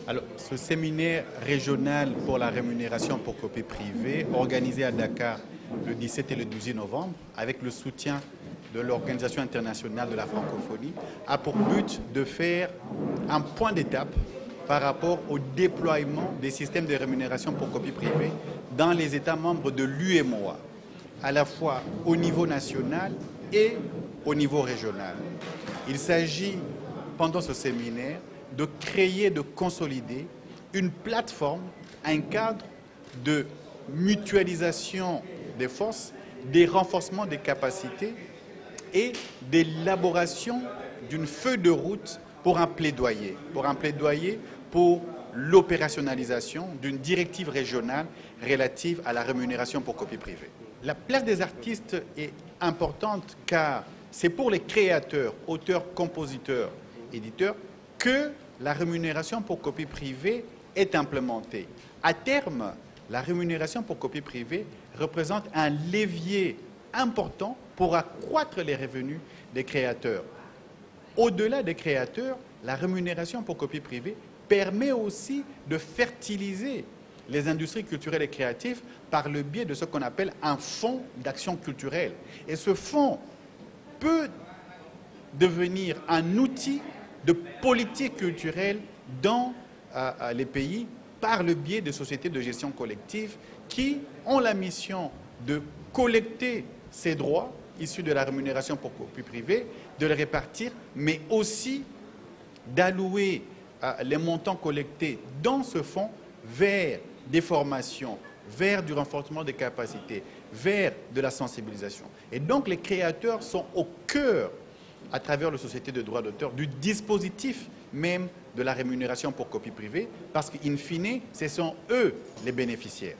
Alors, ce séminaire régional pour la rémunération pour copie privée, organisé à Dakar le 17 et le 12 novembre, avec le soutien de l'Organisation internationale de la francophonie, a pour but de faire un point d'étape par rapport au déploiement des systèmes de rémunération pour copie privée dans les États membres de l'UEMOA, à la fois au niveau national et au niveau régional. Il s'agit, pendant ce séminaire, de créer, de consolider une plateforme, un cadre de mutualisation des forces, des renforcements des capacités et d'élaboration d'une feuille de route pour un plaidoyer pour l'opérationnalisation d'une directive régionale relative à la rémunération pour copie privée. La place des artistes est importante car c'est pour les créateurs, auteurs, compositeurs, éditeurs que la rémunération pour copie privée est implémentée. À terme, la rémunération pour copie privée représente un levier important pour accroître les revenus des créateurs. Au-delà des créateurs, la rémunération pour copie privée permet aussi de fertiliser les industries culturelles et créatives par le biais de ce qu'on appelle un fonds d'action culturelle. Et ce fonds peut devenir un outil de politique culturelle dans les pays par le biais de sociétés de gestion collective qui ont la mission de collecter ces droits issus de la rémunération pour copie privée, de les répartir, mais aussi d'allouer les montants collectés dans ce fonds vers des formations, vers du renforcement des capacités, vers de la sensibilisation. Et donc les créateurs sont au cœur, à travers les sociétés de droits d'auteur, du dispositif même de la rémunération pour copie privée, parce qu'in fine, ce sont eux les bénéficiaires.